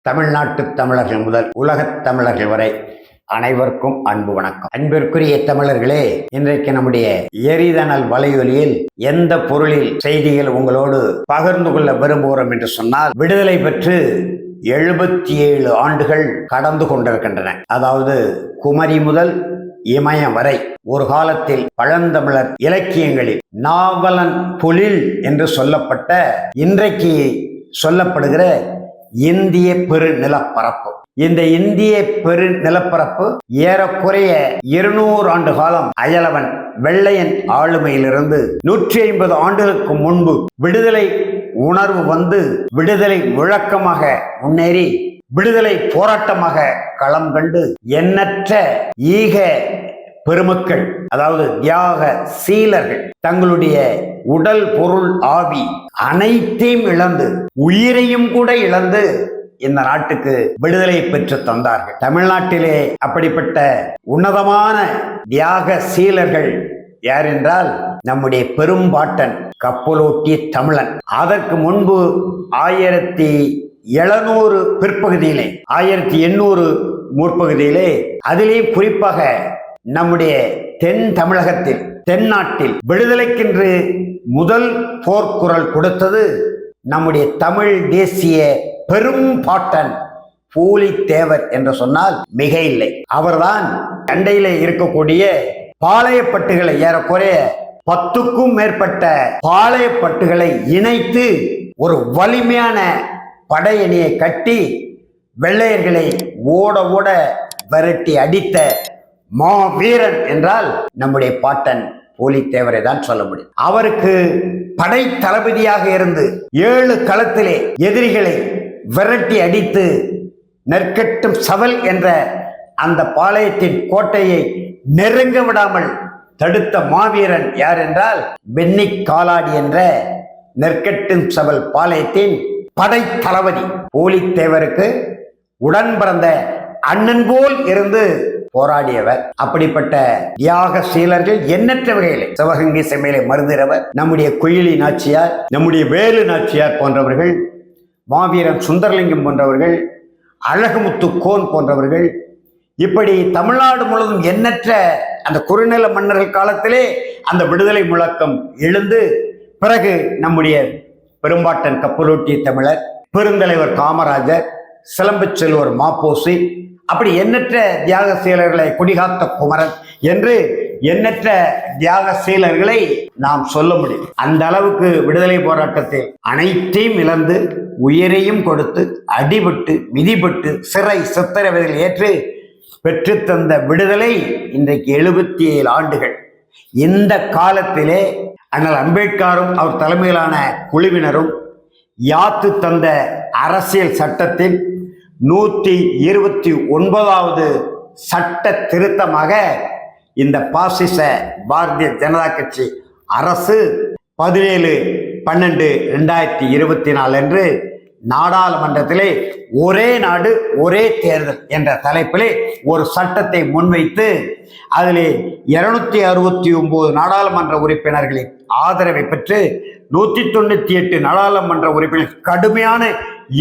தமிழ்நாட்டு தமிழர்கள் முதல் உலகத் தமிழர்கள் வரை அனைவருக்கும் அன்பு வணக்கம். அன்பிற்குரிய தமிழர்களே, இன்றைக்கு நம்முடைய எரிதனல் வலையொலியில் எந்த பொருளில் செய்திகள் உங்களோடு பகிர்ந்து கொள்ள விரும்புகிறோம் என்று சொன்னால், விடுதலை பெற்று 77 ஆண்டுகள் கடந்து கொண்டிருக்கின்றன. அதாவது குமரி முதல் இமயம் வரை ஒரு காலத்தில் பழந்தமிழர் இலக்கியங்களில் நாவலன் பொழில் என்று சொல்லப்பட்ட, இன்றைக்கு சொல்லப்படுகிற இந்திய பெருநிலப்பரப்பு. இந்த இந்திய பெருநிலப்பரப்பு ஏறக்குறைய 200 ஆண்டு காலம் அயலவன் வெள்ளையன் ஆளுமையிலிருந்து 150 ஆண்டுகளுக்கு முன்பு விடுதலை உணர்வு வந்து விடுதலை முழக்கமாக முன்னேறி விடுதலை போராட்டமாக களம் கண்டு எண்ணற்ற ஈக பெருமக்கள், அதாவது தியாக சீலர்கள் தங்களுடைய உடல் பொருள் ஆவி அனைத்தையும் இழந்து, உயிரையும் கூட இழந்து இந்த நாட்டுக்கு விடுதலை பெற்று தந்தார்கள். தமிழ்நாட்டிலே அப்படிப்பட்ட உன்னதமான தியாக சீலர்கள் யார் என்றால் நம்முடைய பெரும்பாட்டன் கப்பலோட்டிய தமிழன். அதற்கு முன்பு 1700 பிற்பகுதியிலே, 1800 முற்பகுதியிலே, அதிலே குறிப்பாக நம்முடைய தென் தமிழகத்தில், தென்னாட்டில் விடுதலைக்கென்று முதல் போர்க்குரல் கொடுத்தது நம்முடைய தமிழ் தேசிய பெரும் பாட்டன் பூலித்தேவர் என்று சொன்னால் மிக இல்லை. அவர்தான் அண்டையிலே இருக்கக்கூடிய பாளையப்பட்டுகளை, ஏறக்குறைய 10க்கும் மேற்பட்ட பாளையப்பட்டுகளை இணைத்து ஒரு வலிமையான படையணியை கட்டி வெள்ளையர்களை ஓட ஓட விரட்டி அடித்த மாவீரன் என்றால் நம்முடைய பாட்டன் பூலித்தேவரை தான் சொல்ல முடியும். அவருக்கு படை தளபதியாக இருந்து 7 களத்திலே எதிரிகளை விரட்டி அடித்து நெற்கட்டும் சவல் என்ற அந்த பாளையத்தின் கோட்டையை நெருங்க விடாமல் தடுத்த மாவீரன் யார் என்றால் பென்னிக் காலாடி என்ற நெற்கட்டும் சவல் பாளையத்தின் படை தளபதி. பூலித்தேவருக்கு உடன் பிறந்த அண்ணன் போல் இருந்து போராடியவர். அப்படிப்பட்ட தியாக சீலர்கள் எண்ணற்ற வகையிலே, சிவகங்கை செம்மையிலே மருந்திரவர், நம்முடைய குயிலி நாச்சியார், நம்முடைய வேலு நாச்சியார் போன்றவர்கள், மாவீரன் சுந்தரலிங்கம் போன்றவர்கள், அழகுமுத்து கோன் போன்றவர்கள், இப்படி தமிழ்நாடு முழுவதும் எண்ணற்ற அந்த குறுநில மன்னர்கள் காலத்திலே அந்த விடுதலை முழக்கம் எழுந்து, பிறகு நம்முடைய பெரும்பாட்டன் கப்பலோட்டிய தமிழர், பெருந்தலைவர் காமராஜர், சிலம்பு செல்வர் மாப்போசி, அப்படி எண்ணற்ற தியாக சீலர்களை, குடிகாத்த குமரன் என்று எண்ணற்ற தியாக சீலர்களை நாம் சொல்ல முடியும். அந்த அளவுக்கு விடுதலை போராட்டத்தில் அனைத்தையும் இழந்து, உயிரையும் கொடுத்து, அடிபட்டு மிதிபட்டு சிறை சித்திரவதையில் ஏற்று பெற்றுத்தந்த விடுதலை இன்றைக்கு 77 ஆண்டுகள். இந்த காலத்திலே அண்ணல் அம்பேத்கரும் அவர் தலைமையிலான குழுவினரும் யாத்து தந்த அரசியல் சட்டத்தில் 129வது சட்ட திருத்தமாக இந்த பாசிச பாரதிய ஜனதா கட்சி அரசு 17/12/2024 அன்று நாடாளுமன்றத்திலே ஒரே நாடு ஒரே தேர்தல் என்ற தலைப்பிலே ஒரு சட்டத்தை முன்வைத்து, அதிலே 269 நாடாளுமன்ற உறுப்பினர்களின் ஆதரவை பெற்று 198 நாடாளுமன்ற உறுப்பினர்கள் கடுமையான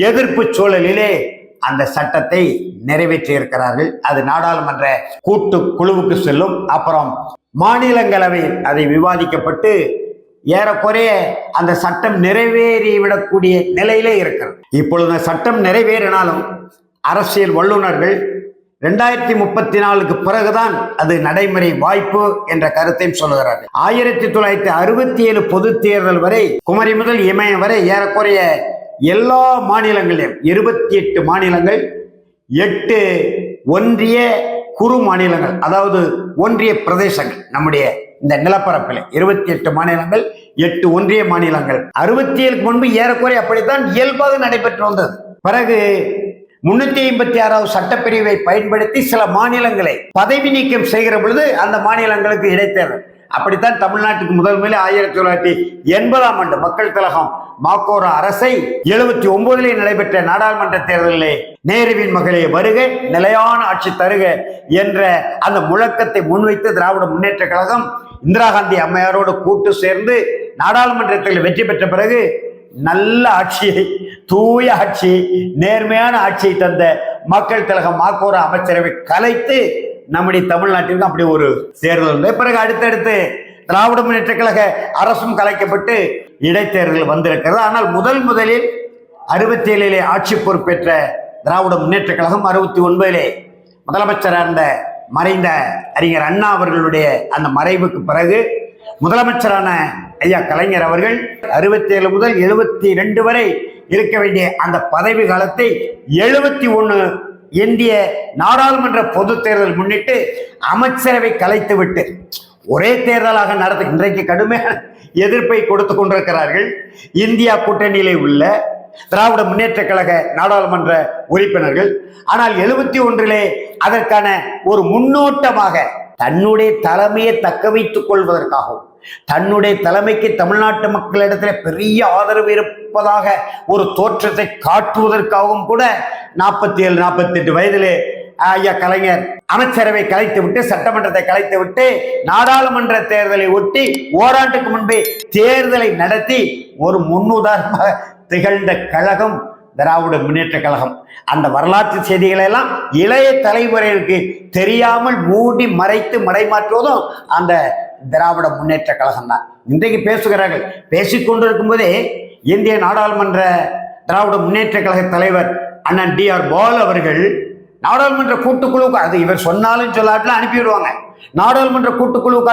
எதிர்ப்பு சூழலிலே அந்த சட்டத்தை நிறைவேற்றி இருக்கிறார்கள். அது நாடாளுமன்ற கூட்டு குழுவுக்கு செல்லும். அப்புறம் மாநிலங்களவையில் அதை விவாதிக்கப்பட்டு ஏறக்குறைய அந்த சட்டம் நிறைவேறிவிடக்கூடிய நிலையிலே இருக்கிறது. இப்பொழுது சட்டம் நிறைவேறினாலும் அரசியல் வல்லுநர்கள் 2034க்கு பிறகுதான் அது நடைமுறை வாய்ப்பு என்ற கருத்தையும் சொல்லுகிறார்கள். 1967 பொது தேர்தல் வரை குமரி முதல் இமயம் வரை ஏறக்குறைய எல்லா மாநிலங்களிலும் 28 மாநிலங்கள், 8 ஒன்றிய குறு மாநிலங்கள், அதாவது ஒன்றிய பிரதேசங்கள், நம்முடைய இந்த நிலப்பரப்பில் 28 மாநிலங்கள், 8 ஒன்றிய மாநிலங்கள். 67க்கு முன்பு ஏறக்குறைய அப்படித்தான் இயல்பாக நடைபெற்று வந்தது. பிறகு 356வது சட்டப்பிரிவை பயன்படுத்தி சில மாநிலங்களை பதவி நீக்கம் செய்கிற பொழுது அந்த மாநிலங்களுக்கு இடைத்தேர்தல். அப்படித்தான் தமிழ்நாட்டுக்கு முதல் மேலே 1980ஆம் ஆண்டு மக்கள் திலகம் மாக்கோரா அரசை 79 நடைபெற்ற நாடாளுமன்ற தேர்தலிலே நேருவின் மகளே வருக, நிலையான ஆட்சி தருக என்ற அந்த முழக்கத்தை முன்வைத்து திராவிட முன்னேற்ற கழகம் இந்திரா காந்தி அம்மையாரோடு கூட்டு சேர்ந்து நாடாளுமன்றத்தில் வெற்றி பெற்ற பிறகு நல்ல ஆட்சியை தூய ஆட்சி, நேர்மையான ஆட்சியை தந்த மக்கள் திலக மாக்கோர அமைச்சரவை கலைத்து நம்முடைய தமிழ்நாட்டிற்கு அப்படி ஒரு தேர்தல் இருந்தது. பிறகு அடுத்தடுத்து திராவிட முன்னேற்ற கழக அரசும் கலைக்கப்பட்டு இடைத்தேர்தல் வந்திருக்கிறது. ஆனால் முதலில் 67 ஆட்சி பொறுப்பேற்ற திராவிட முன்னேற்ற கழகம் 69 முதலமைச்சராக இருந்த மறைந்த அறிஞர் அண்ணா அவர்களுடைய அந்த மறைவுக்கு பிறகு முதலமைச்சரான ஐயா கலைஞர் அவர்கள் 67 முதல் 72 வரை இருக்க வேண்டிய அந்த பதவி காலத்தை 71 இந்திய நாடாளுமன்ற பொது தேர்தல் முன்னிட்டு அமைச்சரவை கலைத்துவிட்டு ஒரே தேர்தலாக நடத்த இன்றைக்கு கடுமையான எதிர்ப்பை கொடுத்து கொண்டிருக்கிறார்கள் இந்தியா கூட்டணியிலே உள்ள திராவிட முன்னேற்ற கழக நாடாளுமன்ற உறுப்பினர்கள். ஆனால் 71 அதற்கான ஒரு முன்னோட்டமாக தன்னுடைய தலைமையை தக்க வைத்துக் கொள்வதற்காகவும் தன்னுடைய தலைமைக்கு தமிழ்நாட்டு மக்களிடத்தில் பெரிய ஆதரவு இருப்பதாக ஒரு தோற்றத்தை காட்டுவதற்காகவும் கூட 47 48 வயதிலே ஐயா கலைஞர் அமைச்சரவை கலைத்து விட்டு சட்டமன்றத்தை கலைத்து விட்டு நாடாளுமன்ற தேர்தலை ஒட்டி ஓராண்டுக்கு முன்பே தேர்தலை நடத்தி ஒரு முன்னுதாரணமாக திகழ்ந்த கழகம் திராவிட முன்னேற்ற கழகம். அந்த வரலாற்று செய்திகளை எல்லாம் இளைய தலைமுறையிற்கு தெரியாமல் மூடி மறைத்து மடைமாற்றுவதும் அந்த திராவிட முன்னேற்ற கழகம் தான். இன்றைக்கு பேசுகிறார்கள். பேசிக்கொண்டிருக்கும் போதே இந்திய நாடாளுமன்ற திராவிட முன்னேற்ற கழக தலைவர் அண்ணன் DR பால் அவர்கள் நாடாளுமன்ற கூட்டுக்குழுவுக்கு, அது இவர் சொன்னாலும் சொல்லாட்டிலும் அனுப்பிவிடுவாங்க, நாடாளுமன்ற கூட்டுக்குழுவுக்கு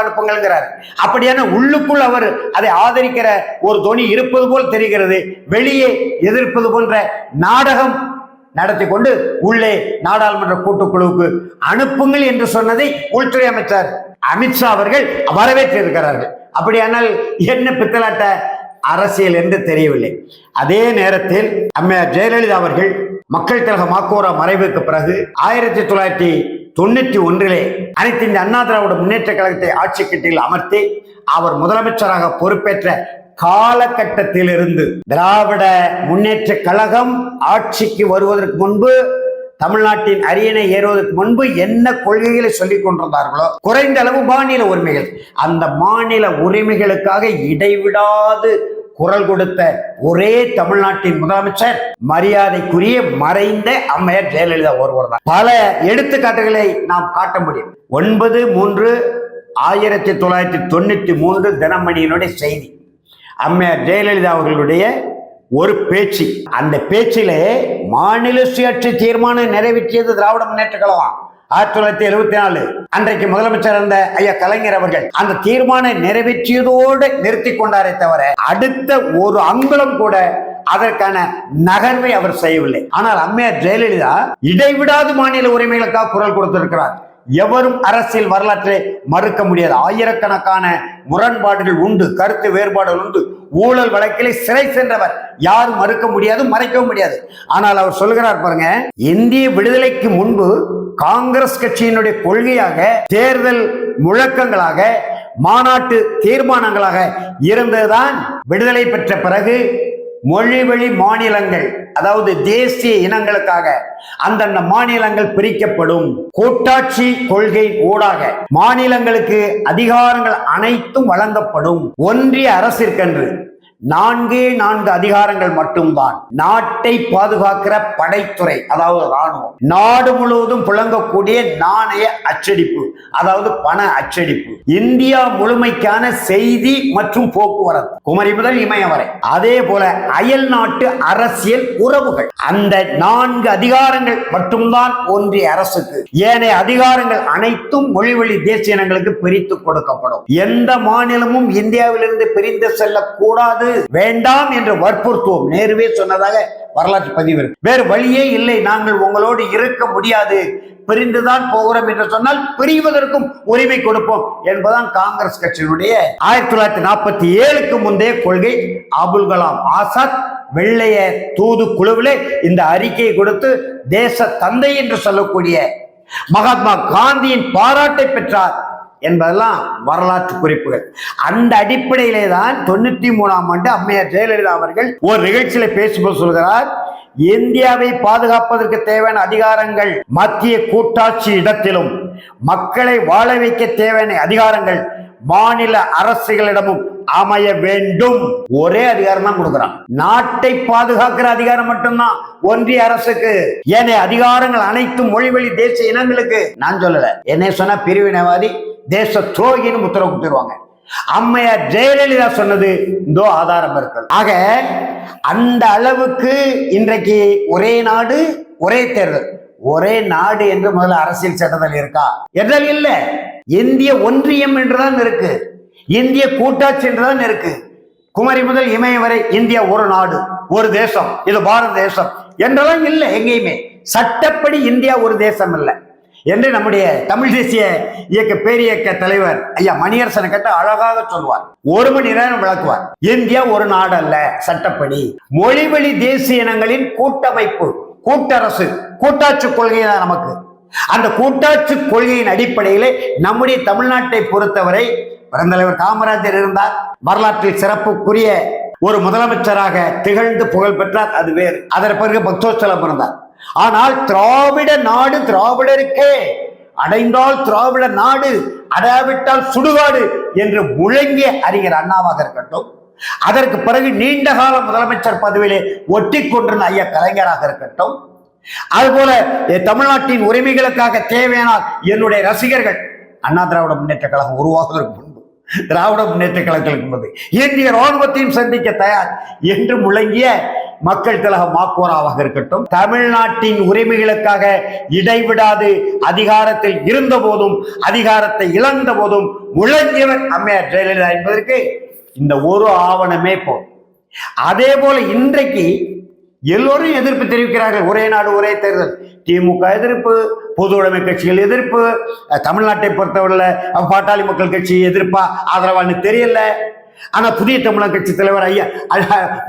அனுப்புங்கள்ங்கிறார். அப்படியான உள்ளுக்குள் அவர் அதை ஆதரிக்கிற ஒரு தொனி இருப்பது போல் தெரிகிறது. வெளியே எதிர்ப்பது போன்ற நாடகம் நடத்தி கொண்டு உள்ளே நாடாளுமன்ற கூட்டுக்குழுவுக்கு அனுப்புங்கள் என்று சொன்னதை உள்துறை அமைச்சர் அமித்ஷா அவர்கள் வரவேற்றிருக்கிறார்கள். அப்படியானால் என்ன பித்தலாட்ட அரசியல் என்று தெரியவில்லை. அதே நேரத்தில் அம்மையார் ஜெயலலிதா அவர்கள் மக்கள் திலக மாக்கோரா மறைவுக்கு பிறகு 1991 அனைத்து இந்த அண்ணா திராவிட முன்னேற்ற கழகத்தை ஆட்சி கட்டில் அமர்த்தி அவர் முதலமைச்சராக பொறுப்பேற்ற காலகட்டத்திலிருந்து திராவிட முன்னேற்ற கழகம் ஆட்சிக்கு வருவதற்கு முன்பு, தமிழ்நாட்டின் அரியணை ஏறுவதற்கு முன்பு என்ன கொள்கைகளை சொல்லிக் கொண்டிருந்தார்களோ, குறைந்த அளவு மாநில உரிமைகள், அந்த மாநில உரிமைகளுக்காக இடைவிடாது குரல் கொடுத்த ஒரே தமிழ்நாட்டின் முதலமைச்சர் மரியாதைக்குரிய மறைந்த அம்மையார் ஜெயலலிதா ஒருவர் தான். பல எடுத்துக்காட்டுகளை நாம் காட்ட முடியும். 9/3/1993 தினமணியினுடைய செய்தி. அம்மையார் ஜெயலலிதா அவர்களுடைய ஒரு பேச்சு. அந்த பேச்சிலே மாநில சுயாட்சி தீர்மானம் நிறைவேற்றியது திராவிட முன்னேற்ற கழகம் 1974. அன்றைக்கு முதலமைச்சர் இருந்த ஐயா கலைஞர் அவர்கள் அந்த தீர்மானம் நிறைவேற்றியதோடு நிறுத்தி கொண்டாரே தவிர அடுத்த ஒரு அங்குலம் கூட அதற்கான நகர்வை அவர் செய்யவில்லை. ஆனால் அம்மையார் ஜெயலலிதா இடைவிடாது மாநில உரிமைகளுக்காக குரல் கொடுத்திருக்கிறார். எவரும் அரசியல் வரலாற்றை மறுக்க முடியாது. ஆயிரக்கணக்கான முரண்பாடுகள் உண்டு, கருத்து வேறுபாடுகள் உண்டு. ஊழல் வழக்கிலே சிறை சென்றவர் யாரும் மறுக்க முடியாது, மறைக்கவும் முடியாது. ஆனால் அவர் சொல்கிறார் பாருங்க, இந்திய விடுதலைக்கு முன்பு காங்கிரஸ் கட்சியினுடைய கொள்கையாக, தேர்தல் முழக்கங்களாக, மாநாட்டு தீர்மானங்களாக இருந்ததுதான் விடுதலை பெற்ற பிறகு மொழிவழி மாநிலங்கள், அதாவது தேசிய இனங்களுக்காக அந்தந்த மாநிலங்கள் பிரிக்கப்படும். கூட்டாட்சி கொள்கை ஊடாக மாநிலங்களுக்கு அதிகாரங்கள் அனைத்தும் வழங்கப்படும். ஒன்றிய அரசிற்கென்று 4 அதிகாரங்கள் மட்டும்தான். நாட்டை பாதுகாக்கிற படைத்துறை, அதாவது ராணுவம், நாடு முழுவதும் புழங்கக்கூடிய நாணய அச்சடிப்பு, அதாவது பண அச்சடிப்பு, இந்தியா முழுமைக்கான செய்தி மற்றும் போக்குவரத்து, குமரி முதல் இமயம் வரை, அதே போல அயல் நாட்டு அரசியல் உறவுகள். அந்த 4 அதிகாரங்கள் மட்டும்தான் ஒன்றிய அரசுக்கு. ஏனைய அதிகாரங்கள் அனைத்தும் மொழிவழி தேசிய இனங்களுக்கு பிரித்து கொடுக்கப்படும். எந்த மாநிலமும் இந்தியாவிலிருந்து பிரிந்து செல்லக்கூடாது, வேண்டாம் என்று வற்புறுத்துவோம். நேருவே சொன்னதாக வரலாற்று பதிவு. வேறு வழியே இல்லை, நாங்கள் உங்களோடு இருக்க முடியாது, பிரிந்துதான் போகிறோம் என்று சொன்னால் பிரிவதற்கும் உரிமை கொடுப்போம் என்பதுதான் காங்கிரஸ் கட்சியினுடைய 1947க்கு முந்தைய கொள்கை. அபுல் கலாம் ஆசாத் வெள்ளைய தூது குழுவிலே இந்த அறிக்கையை கொடுத்து தேச தந்தை என்று சொல்லக்கூடிய மகாத்மா காந்தியின் பாராட்டை பெற்றார் என்பதெல்லாம் வரலாற்று குறிப்புகள். அந்த அடிப்படையிலே தான் 93ஆம் ஆண்டு அம்மையார் ஜெயலலிதா அவர்கள் ஒரு நிகழ்ச்சியில பேசும்போது சொல்கிறார், இந்தியாவை பாதுகாப்பதற்கு தேவையான அதிகாரங்கள் மத்திய கூட்டாட்சி இடத்திலும், மக்களை வாழ வைக்க தேவையான அதிகாரங்கள் மாநில அரசுகளிடமும் அமைய வேண்டும். ஒரே அதிகாரம் தான் கொடுக்கிறான். நாட்டை பாதுகாக்கிற அதிகாரம் மட்டும்தான் ஒன்றிய அரசுக்கு. ஏனைய அதிகாரங்கள் அனைத்தும் மொழிவழி தேசிய இனங்களுக்கு. நான் சொல்லல, என்ன சொன்னா பிரிவினைவாதி தேச துரோகின்னு உத்தரவு கொடுத்துருவாங்க. அம்மையார் ஜெயலலிதா சொன்னது இந்த ஆதாரம் இருக்கு. ஆக அந்த அளவுக்கு இன்றைக்கு ஒரே நாடு ஒரே தேர்தல், ஒரே நாடு என்று முதல்ல அரசியல் சட்டத்தில் இருக்கா என்றால் இல்ல. இந்திய ஒன்றியம் என்றுதான் இருக்கு, இந்திய கூட்டாட்சி என்றுதான் இருக்கு. குமரி முதல் இமயம் வரை இந்தியா ஒரு நாடு ஒரு தேசம், இது பாரத தேசம் என்றெல்லாம் இல்லை. எங்கேயுமே சட்டப்படி இந்தியா ஒரு தேசம் இல்லை என்று நம்முடைய தமிழ் தேசிய இயக்க பேரியக்க தலைவர் ஐயா மணியரசனை கேட்ட அழகாக சொல்வார். 1 மணி நேரம் விளக்குவார். இந்தியா ஒரு நாடு அல்ல சட்டப்படி. மொழிவழி தேசிய இனங்களின் கூட்டமைப்பு, கூட்டரசு, கூட்டாட்சி கொள்கை தான் நமக்கு. அந்த கூட்டாட்சி கொள்கையின் அடிப்படையிலே நம்முடைய தமிழ்நாட்டை பொறுத்தவரை பெருந்தலைவர் காமராஜர் இருந்தார். வரலாற்றில் சிறப்புக்குரிய ஒரு முதலமைச்சராக திகழ்ந்து புகழ் பெற்றார், அது வேறு. அதற்கு பிறகு பக்தோத்சலம் இருந்தார். ஆனால் திராவிட நாடு திராவிடருக்கே, அடைந்தால் திராவிட நாடு, அடையாவிட்டால் சுடுகாடு என்று முழங்கிய அறிஞர் அண்ணாவாக இருக்கட்டும், அதற்கு பிறகு நீண்ட கால முதலமைச்சர் பதவியிலே ஒட்டி கொண்டிருந்த ஐயா கலைஞராக இருக்கட்டும், அதுபோல தமிழ்நாட்டின் உரிமைகளுக்காக தேவையானால் என்னுடைய ரசிகர்கள் அண்ணா திராவிட முன்னேற்ற கழகம் உருவாகுவதற்கு முன்பு, திராவிட முன்னேற்ற கழகத்திற்கு முன்பு இந்திய ராணுவத்தையும் சந்திக்க தயார் என்று முழங்கிய மக்கள் கழக மாக்கோராவாக இருக்கட்டும், தமிழ்நாட்டின் உரிமைகளுக்காக இடைவிடாது அதிகாரத்தில் இருந்த போதும் அதிகாரத்தை இழந்த போதும் முழங்கியவர் அம்மையார் ஜெயலலிதா என்பதற்கு இந்த ஒரு ஆவணமே போதும். அதே போல இன்றைக்கு எல்லோரும் எதிர்ப்பு தெரிவிக்கிறார்கள். ஒரே நாடு ஒரே தேர்தல், திமுக எதிர்ப்பு, பொது உடைமை கட்சிகள் எதிர்ப்பு, தமிழ்நாட்டை பொறுத்தவரையில் பாட்டாளி மக்கள் கட்சி எதிர்ப்பா ஆதரவான்னு தெரியல. ஆனா புதிய தமிழக கட்சி தலைவர் ஐயா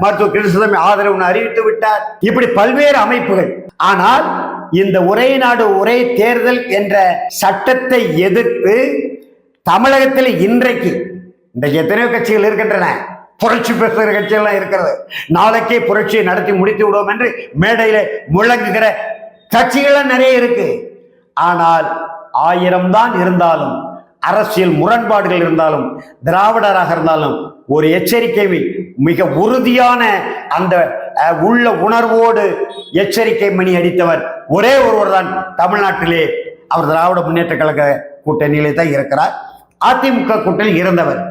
மருத்துவர் கிருஷ்ணசாமி ஆதரவு அறிவித்து விட்டார். இப்படி பல்வேறு அமைப்புகள். ஆனால் இந்த ஒரே நாடு ஒரே தேர்தல் என்ற சட்டத்தை எதிர்த்து தமிழகத்தில் இன்றைக்கு எத்தனையோ கட்சிகள் இருக்கின்றன. புரட்சி பேசுகிற கட்சியெல்லாம் இருக்கிறது. நாளைக்கே புரட்சியை நடத்தி முடித்து விடுவோம் என்று மேடையில முழங்குகிற கட்சிகள் நிறைய இருக்கு. ஆனால் 1000 தான் இருந்தாலும், அரசியல் முரண்பாடுகள் இருந்தாலும், திராவிடராக இருந்தாலும் ஒரு எச்சரிக்கை, மிக உறுதியான அந்த உள்ள உணர்வோடு எச்சரிக்கை மணி அடித்தவர் ஒரே ஒருவர் தான் தமிழ்நாட்டிலே. அவர் திராவிட முன்னேற்ற கழக கூட்டணியிலே தான் இருக்கிறார். அதிமுக கூட்டணியில் இருந்தவர்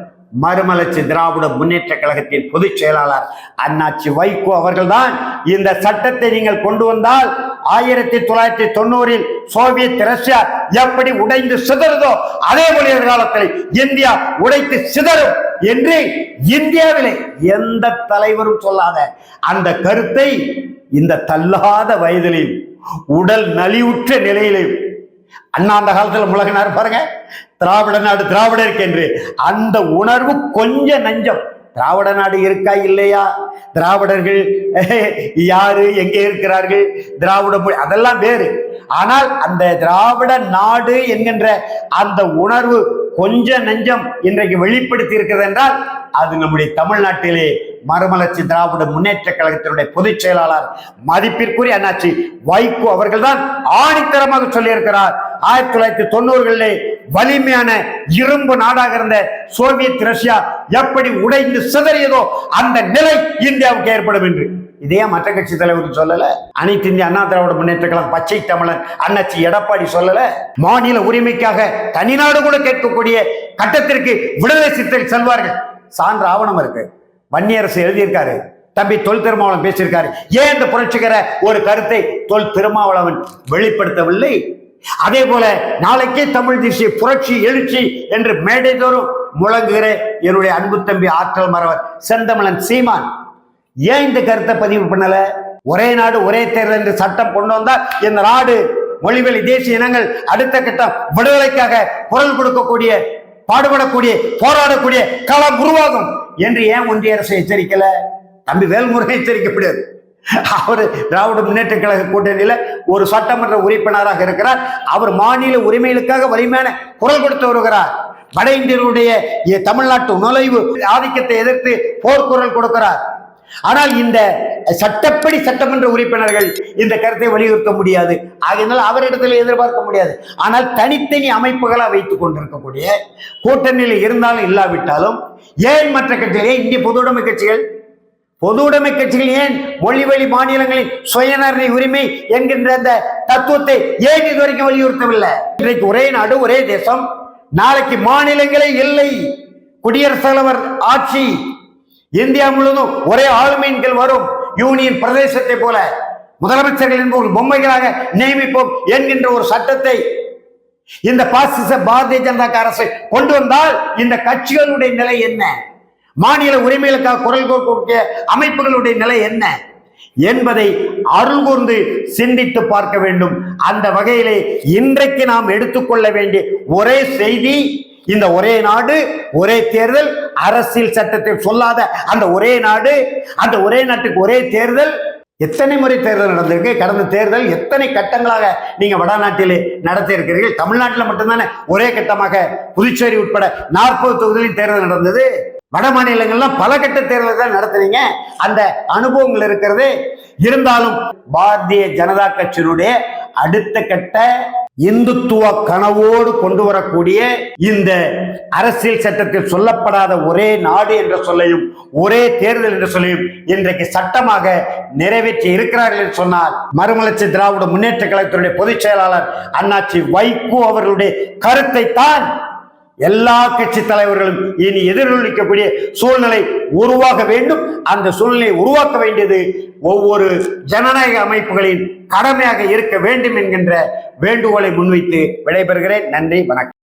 மறுமலர்ச்சி திராவிட முன்னேற்ற கழகத்தின் பொதுச் செயலாளர் அண்ணாச்சி வைகோ அவர்கள்தான் இந்த சட்டத்தை நீங்கள் கொண்டு வந்தால் 1990 சோவியத் ரஷ்யா எப்படி உடைந்து சிதறதோ அதே போல எதிர்காலத்தில் இந்தியா உடைத்து சிதறும் என்று இந்தியாவிலே எந்த தலைவரும் சொல்லாத அந்த கருத்தை இந்த தள்ளாத வயதிலையும் உடல் நலிவுற்ற நிலையிலையும் அண்ணா அந்த காலத்தில் முழங்கினார் பாருங்க, திராவிட நாடு திராவிடருக்கு என்று. அந்த உணர்வு கொஞ்சம் நஞ்சம். திராவிட நாடு இருக்கா இல்லையா, திராவிடர்கள் யாரு, எங்கே இருக்கிறார்கள், திராவிட மொழி அதெல்லாம் வேறு. ஆனால் அந்த திராவிட நாடு என்கின்ற அந்த உணர்வு கொஞ்சம் நஞ்சம் இன்றைக்கு வெளிப்படுத்தி இருக்கிறது என்றால் அது நம்முடைய தமிழ்நாட்டிலே மறுமலர்ச்சி திராவிட முன்னேற்ற கழகத்தினுடைய பொதுச் செயலாளர் மதிப்பிற்குரிய அண்ணாச்சி வைகோ அவர்கள் தான் ஆணித்தரமாக சொல்லியிருக்கிறார். 1990களிலே வலிமையான இரும்பு நாடாக இருந்த சோவியத் ரஷ்யா எப்படி உடைந்து சிதறியதோ அந்த நிலை இந்தியாவுக்கு ஏற்படும் என்று. இதே மற்ற கட்சி தலைவருக்கு சொல்லல, அனைத்து இந்திய அண்ணா திராவிட முன்னேற்ற கழகம் பச்சை தமிழன் அண்ணாச்சி எடப்பாடி சொல்லல. மாநில உரிமைக்காக தனிநாடு கூட கேட்கக்கூடிய கட்டத்திற்கு விடுதலை சிறுத்தைகள் செல்வார்கள். சான்ற ஆவணம் இருக்கு. வன்னியரசு எழுதியிருக்காரு, தம்பி தொல் திருமாவளவன் பேசியிருக்காரு. ஏன் இந்த புரட்சிகர ஒரு கருத்தை தொல் திருமாவளவன் வெளிப்படுத்தவில்லை? அதே போல நாளைக்கே தமிழ் தேசிய புரட்சி எழுச்சி என்று மேடைதோறும் முழங்குகிற என்னுடைய அன்பு தம்பி ஆற்றல் மறவர் செந்தமிழன் சீமான் ஏன் இந்த கருத்தை பதிவு பண்ணல? ஒரே நாடு ஒரே தேர்தல் என்று சட்டம் கொண்டு வந்தால் இந்த நாடு மொழிவழி தேசிய இனங்கள் அடுத்த கட்டம் விடுதலைக்காக குரல் கொடுக்கக்கூடிய, பாடுபடக்கூடிய, போராடக்கூடிய களம் உருவாகும் என்று ஏன் ஒன்றிய அரசு எச்சரிக்கல? தம்பி வேல்முருகன் எச்சரிக்கப்படாது. அவர் திராவிட முன்னேற்ற கழக கூட்டணியில ஒரு சட்டமன்ற உறுப்பினராக இருக்கிறார். அவர் மாநில உரிமைகளுக்காக வலிமையான குரல் கொடுத்து வருகிறார். வட இந்தியர்களுடைய தமிழ்நாட்டு நுழைவு ஆதிக்கத்தை எதிர்த்து போர்க்குரல் கொடுக்கிறார். ஆனால் இந்த சட்டப்படி சட்டமன்ற உறுப்பினர்கள் இந்த கருத்தை வலியுறுத்த முடியாது. ஆகையினால் அவரிடத்தில் எதிர்பார்க்க முடியாது. ஆனால் தனித்தனி அமைப்புகளாக வைத்துக் கொண்டிருக்கக்கூடிய கூட்டணியில் இருந்தாலும் இல்லாவிட்டாலும் ஏன் மற்ற கட்சிகளே இந்திய பொதுவுடைமை கட்சிகள் ஏன் மொழி வழி மாநிலங்களின் சுயநிர்ணய உரிமை என்கின்ற அந்த தத்துவத்தை ஏன் இதுவரைக்கும் வலியுறுத்தவில்லை? இன்றைக்கு ஒரே நாடு ஒரே தேசம், நாளைக்கு மாநிலங்களே இல்லை, குடியரசுத் தலைவர் ஆட்சி, இந்தியா முழுவதும் ஒரே ஆளுமையின் கீழ் வரும், யூனியன் பிரதேசத்தை போல முதலமைச்சர்கள் என்பவர் பொம்மைகளாக நியமிப்போம் என்கின்ற ஒரு சட்டத்தை இந்த பாசிச பாரதிய ஜனதா அரசு கொண்டு வந்தால் இந்த கட்சிகளுடைய நிலை என்ன, மாநில உரிமைகளுக்காக குரல் கொடுக்கக்கூடிய அமைப்புகளுடைய நிலை என்ன என்பதை அருள் கூர்ந்து சிந்தித்து பார்க்க வேண்டும். அந்த வகையிலே இன்றைக்கு நாம் எடுத்துக்கொள்ள வேண்டிய ஒரே செய்தி, இந்த ஒரே நாடு ஒரே தேர்தல், அரசியல் சட்டத்தில் சொல்லாத அந்த ஒரே நாடு, அந்த ஒரே நாட்டுக்கு ஒரே தேர்தல். எத்தனை முறை தேர்தல் நடந்திருக்கு? கடந்த தேர்தல் எத்தனை கட்டங்களாக நீங்க வடநாட்டிலே நடத்தி இருக்கிறீர்கள்? தமிழ்நாட்டில் மட்டும்தானே ஒரே கட்டமாக புதுச்சேரி உட்பட 40 தொகுதிகளில் தேர்தல் நடந்தது. வட மாநிலங்கள்லாம் பல கட்ட தேர்தல் தான் நடத்துறீங்க. அந்த அனுபவங்கள் இருக்கிறது. இருந்தாலும் பாரதிய ஜனதா கட்சியினுடைய அடுத்த கட்ட இந்துத்துவ கனவோடு கொண்டு வரக்கூடிய இந்த அரசியல் சட்டத்தில் சொல்லப்படாத ஒரே நாடு என்ற சொல்லையும் ஒரே தேர்தல் என்ற சொல்லையும் இன்றைக்கு சட்டமாக நிறைவேற்றி இருக்கிறார்கள் என்று சொன்னால், மறுமலர்ச்சி திராவிட முன்னேற்ற கழகத்தினுடைய பொதுச் செயலாளர் அண்ணாச்சி வைகோ அவர்களுடைய கருத்தை தான் எல்லா கட்சி தலைவர்களும் இனி எதிரொலிக்கக்கூடிய சூழ்நிலை உருவாக வேண்டும். அந்த சூழ்நிலையை உருவாக்க வேண்டியது ஒவ்வொரு ஜனநாயக அமைப்புகளின் கடமையாக இருக்க வேண்டும் என்கின்ற வேண்டுகோளை முன்வைத்து விடைபெறுகிறேன். நன்றி, வணக்கம்.